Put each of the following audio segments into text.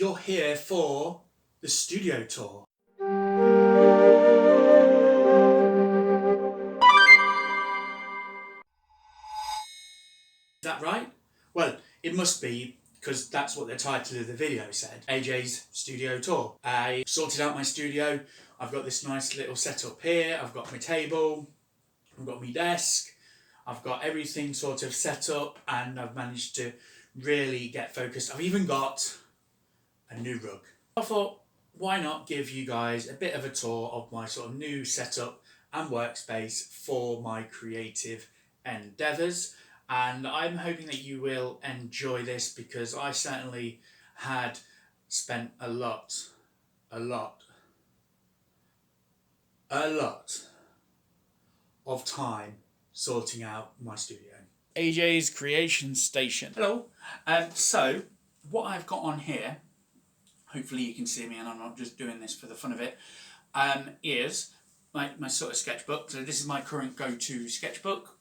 you're here for the studio tour. Is that right? Well, it must be, because that's what the title of the video said. AJ's studio tour. I sorted out my studio. I've got this nice little setup here. I've got my table. I've got my desk. I've got everything sort of set up, and I've managed to really get focused. I've even got a new rug. I thought, why not give you guys a bit of a tour of my sort of new setup and workspace for my creative endeavours. And I'm hoping that you will enjoy this, because I certainly had spent a lot of time sorting out my studio. AJ's Creation Station. Hello. So what I've got on here, hopefully you can see me and I'm not just doing this for the fun of it, is my sort of sketchbook. So this is my current go-to sketchbook.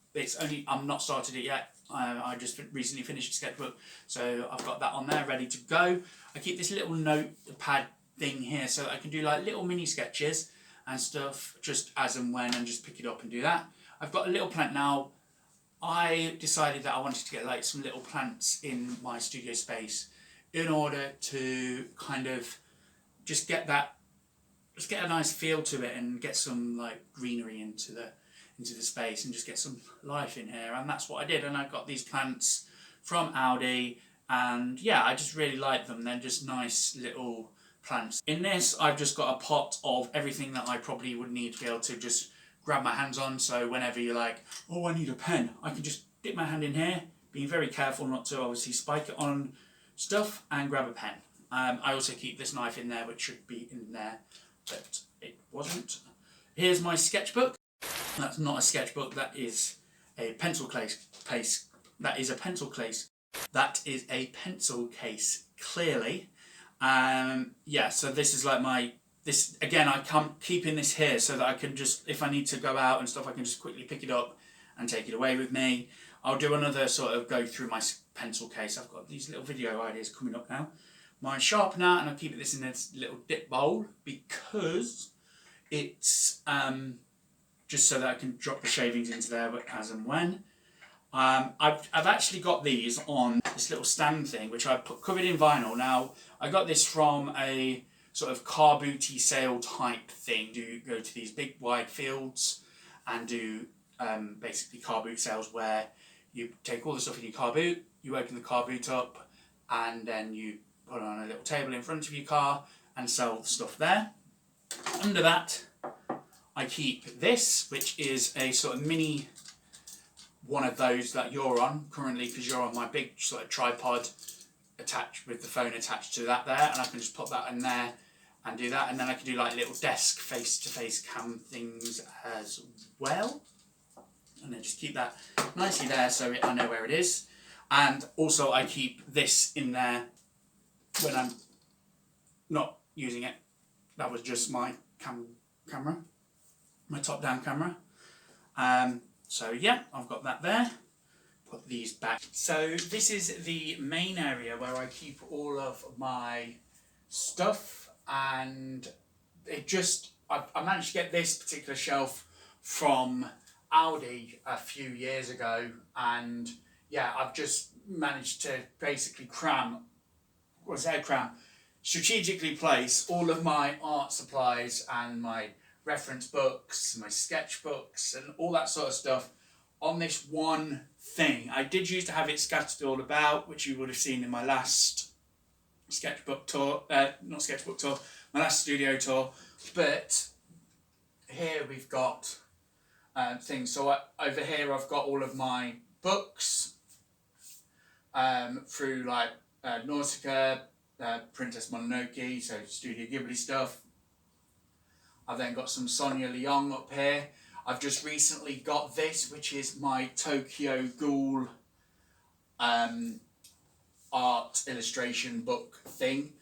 I'm not started it yet. I just recently finished a sketchbook, so I've got that on there ready to go. I keep this little notepad thing here so that I can do like little mini sketches and stuff just as and when, and just pick it up and do that. I've got a little plant now. I decided that I wanted to get like some little plants in my studio space in order to kind of just get a nice feel to it and get some like greenery into the space and just get some life in here. And that's what I did. And I got these plants from Aldi, and yeah, I just really like them. They're just nice little plants. In this, I've just got a pot of everything that I probably would need to be able to just grab my hands on. So whenever you're like, oh, I need a pen, I can just dip my hand in here, being very careful not to obviously spike it on stuff, and grab a pen. I also keep this knife in there, which should be in there, but it wasn't. Here's my sketchbook. That's not a sketchbook, that is a pencil case. That is a pencil case. That is a pencil case, clearly. Yeah, so this is like this again, I'm keeping this here so that I can just, if I need to go out and stuff, I can just quickly pick it up and take it away with me. I'll do another sort of go through my pencil case. I've got these little video ideas coming up now. My sharpener, and I'll keep this in this little dip bowl because it's just so that I can drop the shavings into there as and when. I've actually got these on this little stand thing, which I covered in vinyl. Now, I got this from a sort of car booty sale type thing. Do go to these big wide fields and do basically car boot sales where you take all the stuff in your car boot, you open the car boot up, and then you put it on a little table in front of your car and sell the stuff there. Under that, I keep this, which is a sort of mini one of those that you're on currently, because you're on my big sort of tripod attached with the phone attached to that there, and I can just put that in there and do that, and then I can do like little desk face-to-face cam things as well, and then just keep that nicely there so I know where it is. And also I keep this in there when I'm not using it. That was just my camera, my top-down camera. So yeah, I've got that there. Put these back. So this is the main area where I keep all of my stuff, and I managed to get this particular shelf from Aldi a few years ago, and yeah, I've just managed to basically strategically place all of my art supplies and my reference books, my sketchbooks, and all that sort of stuff on this one thing. I did used to have it scattered all about, which you would have seen in my last sketchbook tour, my last studio tour. But here we've got things. So over here I've got all of my books through like Nausicaa, Princess Mononoke, so Studio Ghibli stuff. I've then got some Sonia Leong up here. I've just recently got this, which is my Tokyo Ghoul art illustration book thing.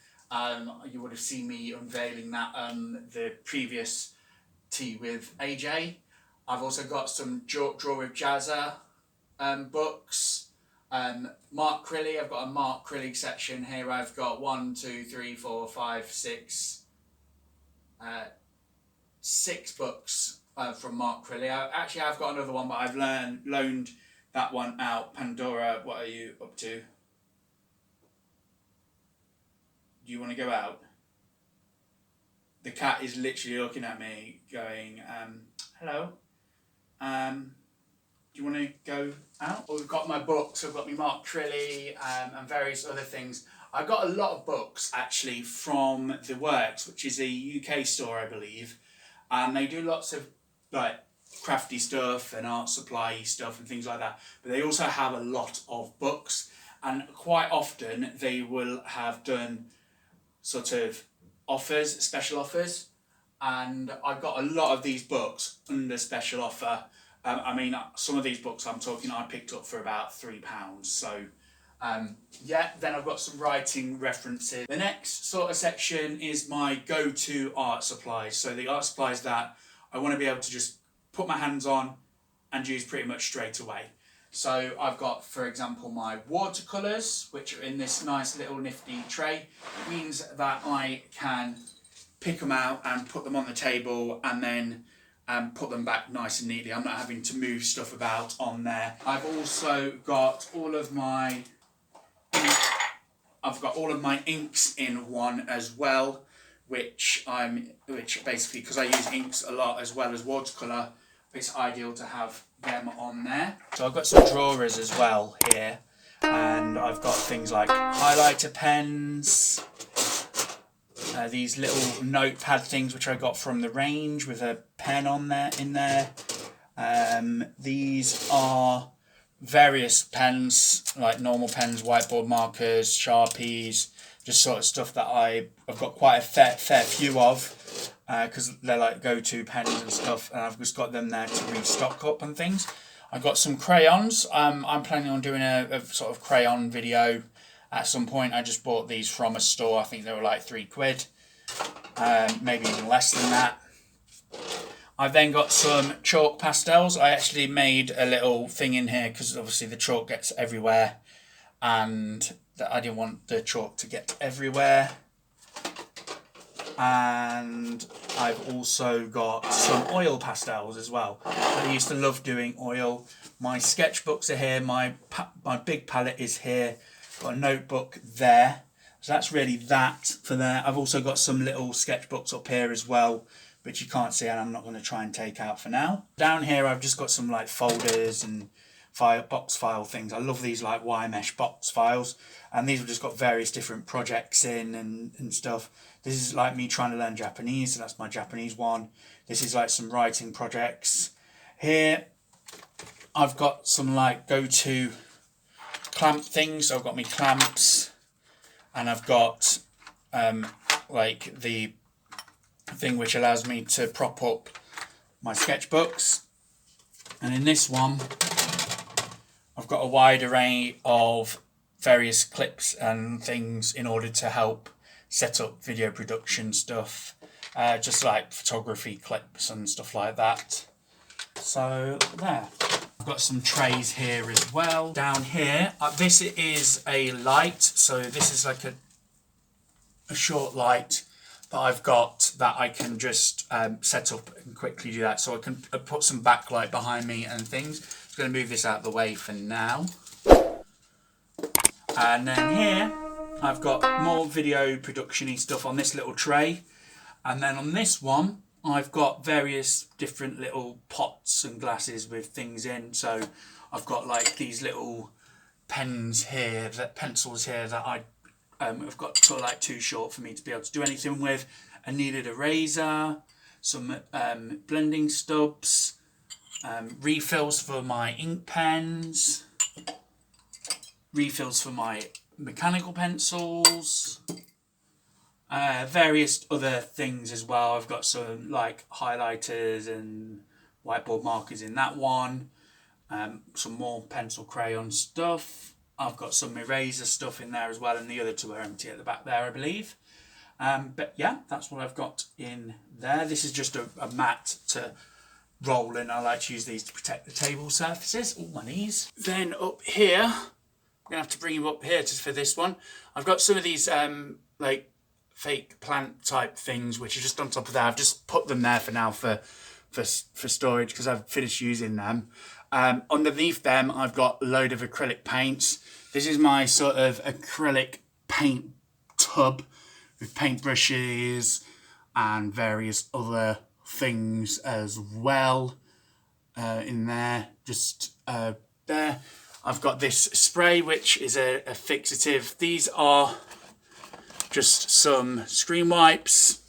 You would have seen me unveiling that on the previous tea with AJ. I've also got some Draw with Jazza books. Mark Crilly, I've got a Mark Crilly section here. I've got 1, 2, 3, 4, 5, 6, 6 books from Mark Crilly. Actually, I've got another one, but I've loaned that one out. Pandora, what are you up to? Do you want to go out? The cat is literally looking at me going, hello. Do you want to go out? Well, we've got my books, I've got my Mark Crilly and various other things. I've got a lot of books actually from The Works, which is a UK store, I believe. And they do lots of like crafty stuff and art supply stuff and things like that. But they also have a lot of books. And quite often they will have done sort of offers, special offers. And I've got a lot of these books under special offer. I mean, some of these books I picked up for about £3. So, yeah, then I've got some writing references. The next sort of section is my go-to art supplies. So the art supplies that I want to be able to just put my hands on and use pretty much straight away. So I've got, for example, my watercolours, which are in this nice little nifty tray. It means that I can pick them out and put them on the table and then put them back nice and neatly. I'm not having to move stuff about on there. I've also got all of my inks in one as well, which basically, because I use inks a lot as well as watercolour, it's ideal to have them on there. So I've got some drawers as well here, and I've got things like highlighter pens, these little notepad things which I got from the range with a pen on there in there. These are various pens, like normal pens, whiteboard markers, Sharpies, just sort of stuff that I've got quite a fair few of, because they're like go-to pens and stuff, and I've just got them there to restock up and things. I've got some crayons. I'm planning on doing a sort of crayon video at some point. I just bought these from a store. I think they were like £3, maybe even less than that. I've then got some chalk pastels. I actually made a little thing in here because obviously the chalk gets everywhere, and I didn't want the chalk to get everywhere. And I've also got some oil pastels as well. I used to love doing oil. My sketchbooks are here. My big palette is here. Got a notebook there. So that's really that for there. I've also got some little sketchbooks up here as well, which you can't see and I'm not going to try and take out for now. Down here I've just got some like folders and box file things. I love these like wire mesh box files, and these have just got various different projects in and stuff. This is like me trying to learn Japanese, so that's my Japanese one. This is like some writing projects. Here I've got some like go-to clamp things. So I've got my clamps, and I've got like the thing which allows me to prop up my sketchbooks. And in this one I've got a wide array of various clips and things in order to help set up video production stuff, just like photography clips and stuff like that. So there. I've got some trays here as well. Down here, this is a light, so this is like a short light that I've got that I can just set up and quickly do that. So I can put some backlight behind me and things. I'm going to move this out of the way for now. And then here I've got more video production-y stuff on this little tray. And then on this one I've got various different little pots and glasses with things in. So I've got like these little pencils here that I've got sort of like too short for me to be able to do anything with. I needed a razor, some blending stubs, refills for my ink pens, refills for my mechanical pencils, various other things as well. I've got some like highlighters and whiteboard markers in that one, some more pencil crayon stuff. I've got some eraser stuff in there as well, and the other two are empty at the back there, I believe. But yeah, that's what I've got in there. This is just a mat to roll in. I like to use these to protect the table surfaces. Oh, my knees. Then up here going to have to bring you up here for this one. I've got some of these like fake plant type things which are just on top of that. I've just put them there for now for storage because I've finished using them. Underneath them I've got a load of acrylic paints. This is my sort of acrylic paint tub with paintbrushes and various other things as well in there. Just there. I've got this spray which is a fixative. These are just some screen wipes,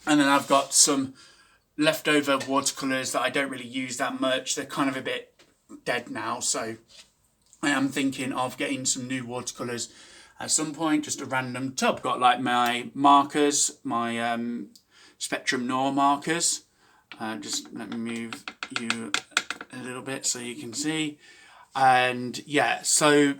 and then I've got some leftover watercolours that I don't really use that much. They're kind of a bit dead now, so I am thinking of getting some new watercolours at some point. Just a random tub. Got like my markers, my Spectrum Noir markers. Just let me move you a little bit so you can see. And yeah, so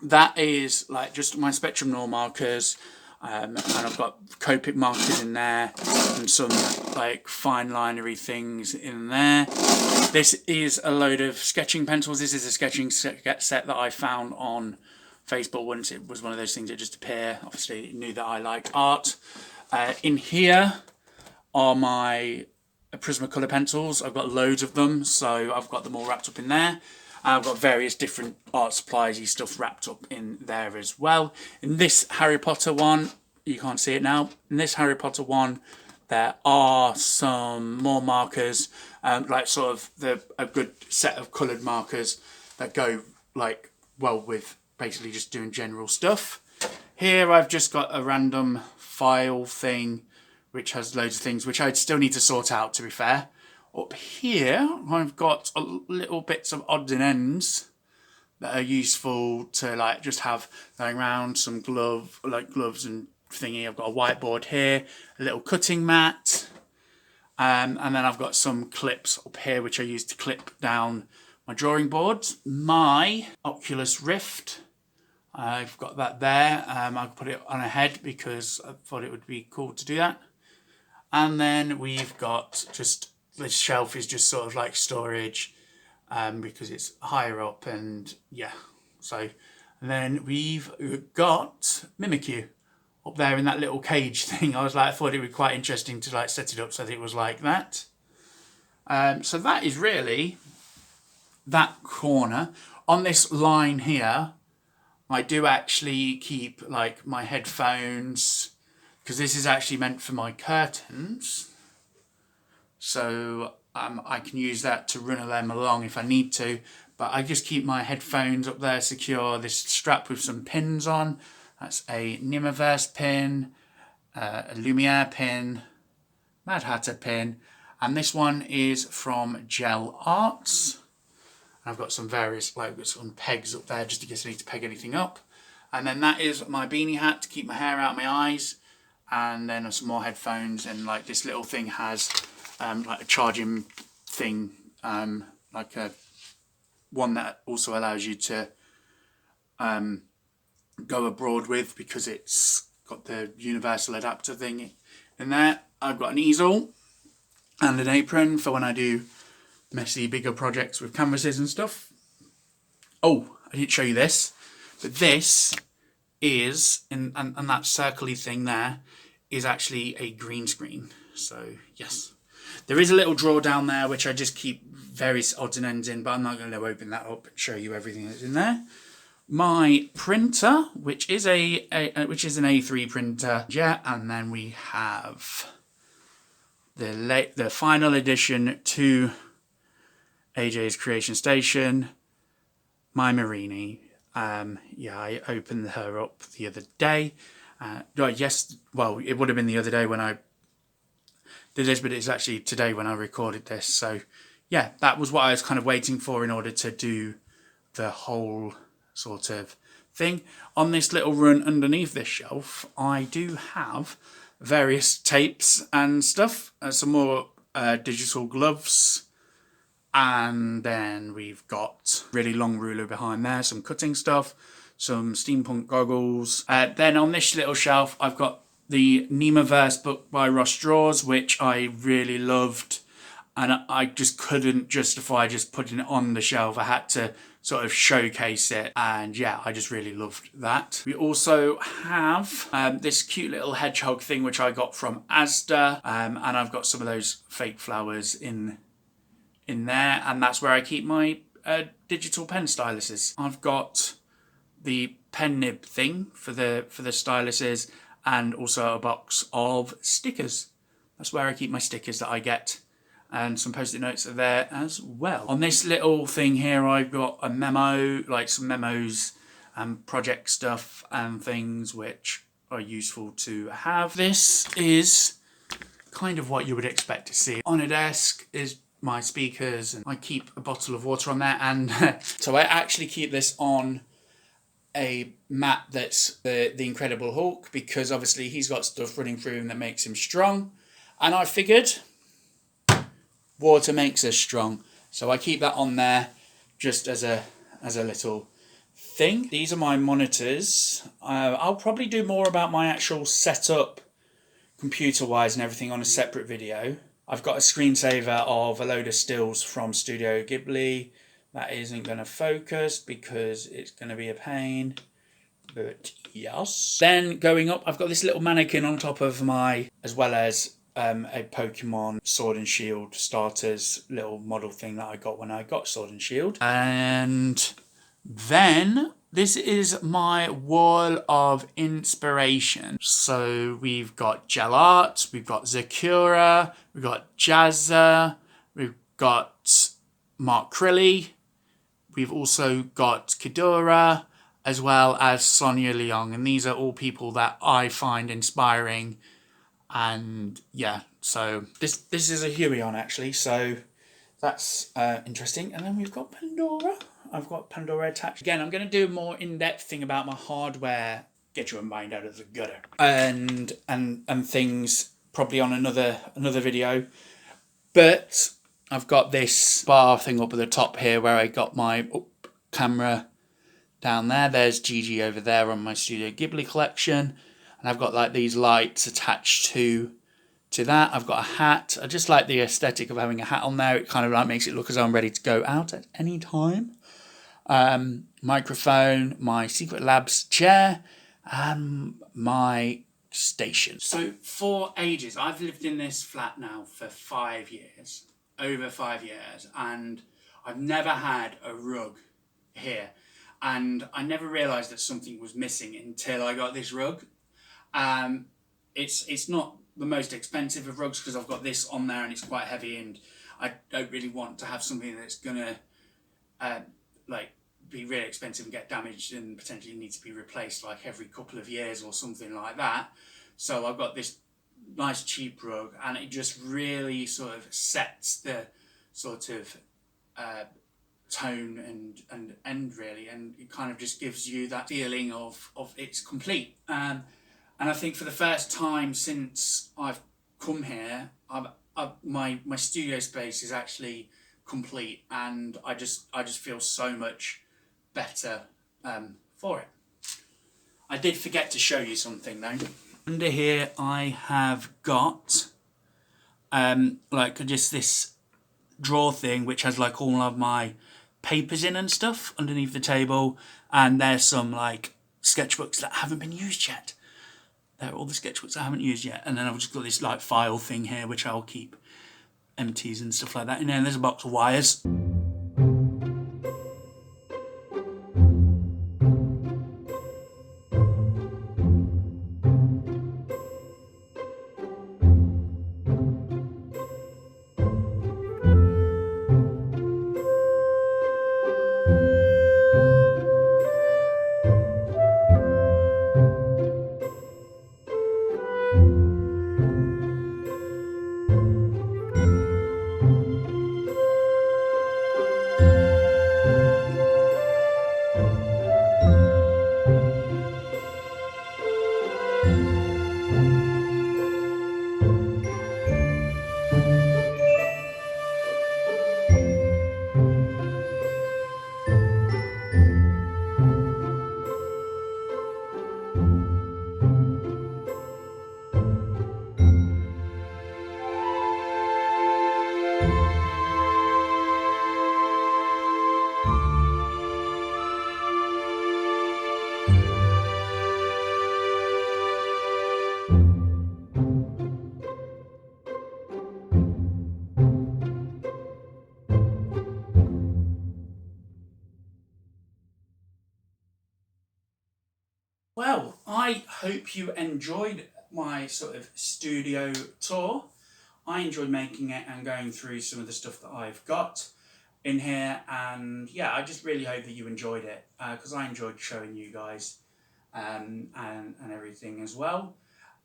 that is like just my Spectrum Noir markers. And I've got Copic markers in there and some like fine linery things in there. This is a load of sketching pencils. This is a sketching set that I found on Facebook once. It was one of those things that just appear. Obviously it knew that I like art. In here are my Prismacolor pencils. I've got loads of them, so I've got them all wrapped up in there. I've got various different art supplies-y stuff wrapped up in there as well. In this Harry Potter one, you can't see it now. In this Harry Potter one, there are some more markers, like sort of a good set of coloured markers that go like well with basically just doing general stuff. Here I've just got a random file thing which has loads of things which I'd still need to sort out, to be fair. Up here, I've got a little bits of odds and ends that are useful to like just have going around. Some gloves and thingy. I've got a whiteboard here, a little cutting mat, and then I've got some clips up here which I use to clip down my drawing boards. My Oculus Rift, I've got that there. I'll put it on a head because I thought it would be cool to do that. And then we've got just this shelf is just sort of like storage because it's higher up, and yeah. So, and then we've got Mimikyu up there in that little cage thing. I thought it would be quite interesting to like set it up so that it was like that. So that is really that corner. On this line here, I do actually keep like my headphones, because this is actually meant for my curtains. So I can use that to run them along if I need to. But I just keep my headphones up there secure. This strap with some pins on. That's a Nimiverse pin, a Lumiere pin, Mad Hatter pin. And this one is from Gel Arts. I've got some various like some pegs up there just in case I need to peg anything up. And then that is my beanie hat to keep my hair out of my eyes. And then some more headphones, and like this little thing has like a charging thing, like a one that also allows you to go abroad with, because it's got the universal adapter thing in there. I've got an easel and an apron for when I do messy bigger projects with canvases and stuff. Oh, I didn't show you this, but this is and that circly thing there is actually a green screen. So yes, there is a little drawer down there which I just keep various odds and ends in, but I'm not going to open that up and show you everything that's in there. My printer, which is an A3 printer, yeah, and then we have the final addition to AJ's Creation Station, my Marini. Yeah, I opened her up the other day. Yes, well, it would have been the other day when I did this, but it's actually today when I recorded this. So yeah, that was what I was kind of waiting for in order to do the whole sort of thing. On this little run underneath this shelf, I do have various tapes and stuff, some more digital gloves, and then we've got really long ruler behind there, some cutting stuff, some steampunk goggles. Then on this little shelf, I've got the Nimiverse book by Ross Draws, which I really loved. and I just couldn't justify just putting it on the shelf. I had to sort of showcase it, and yeah, I just really loved that. We also have this cute little hedgehog thing which I got from Asda, and I've got some of those fake flowers in there, and that's where I keep my digital pen styluses. I've got the pen nib thing for the styluses, and also a box of stickers. That's where I keep my stickers that I get, and some post-it notes are there as well. On this little thing here, I've got a memo, like some memos and project stuff and things which are useful to have. This is kind of what you would expect to see. On a desk is my speakers, and I keep a bottle of water on there, and so I actually keep this on a mat that's the Incredible Hulk, because obviously he's got stuff running through him that makes him strong, and I figured water makes us strong, so I keep that on there just as a little thing. These are my monitors. I'll probably do more about my actual setup computer wise and everything on a separate video. I've got a screensaver of a load of stills from Studio Ghibli. That isn't going to focus because it's going to be a pain, but yes. Then going up, I've got this little mannequin on top of my, as well as a Pokemon Sword and Shield starters little model thing that I got when I got Sword and Shield. And then this is my wall of inspiration. So we've got gel art, we've got Zakura, we've got Jazza, we've got Mark Crilly, we've also got Kidora, as well as Sonia Leong, and these are all people that I find inspiring. And yeah, so this is a Huion actually, so that's interesting. And then we've got Pandora. I've got Pandora attached. Again, I'm going to do a more in-depth thing about my hardware, get your mind out of the gutter, and things probably on another video. But I've got this bar thing up at the top here where I got my camera down there. There's Gigi over there on my Studio Ghibli collection. And I've got like these lights attached to that. I've got a hat. I just like the aesthetic of having a hat on there. It kind of like makes it look as though I'm ready to go out at any time. Microphone, my Secret Labs chair, and my station. So for ages, I've lived in this flat now for 5 years, over 5 years, and I've never had a rug here. And I never realised that something was missing until I got this rug. It's not the most expensive of rugs because I've got this on there and it's quite heavy, and I don't really want to have something that's gonna like be really expensive and get damaged and potentially need to be replaced like every couple of years or something like that. So I've got this nice cheap rug, and it just really sort of sets the sort of tone and end really, and it kind of just gives you that feeling of it's complete. And I think for the first time since I've come here, my studio space is actually complete, and I just feel so much better for it. I did forget to show you something though. Under here I have got like just this drawer thing which has like all of my papers in and stuff underneath the table, and there's some like sketchbooks that haven't been used yet. They're all the sketchbooks I haven't used yet. And then I've just got this like file thing here which I'll keep empties and stuff like that in there. And there's a box of wires. hope you enjoyed my sort of studio tour. I enjoyed making it and going through some of the stuff that I've got in here, and yeah, I just really hope that you enjoyed it, because I enjoyed showing you guys and everything as well.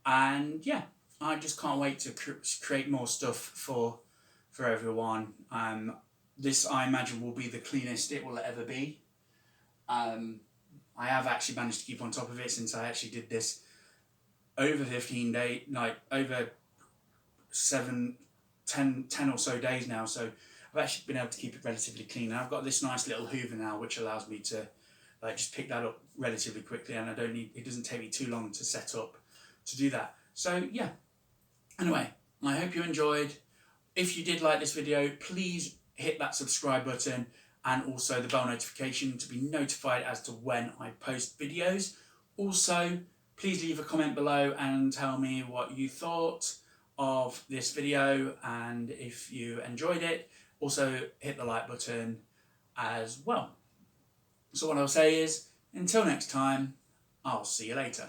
And yeah, I just can't wait to create more stuff for everyone. This, I imagine, will be the cleanest it will ever be. I have actually managed to keep on top of it since I actually did this over 15 days, like over 10 or so days now. So I've actually been able to keep it relatively clean. And I've got this nice little hoover now, which allows me to like just pick that up relatively quickly, and it doesn't take me too long to set up to do that. So yeah, anyway, I hope you enjoyed. If you did like this video, please hit that subscribe button and also the bell notification to be notified as to when I post videos. Also, please leave a comment below and tell me what you thought of this video and if you enjoyed it. Also, hit the like button as well. So what I'll say is, until next time, I'll see you later.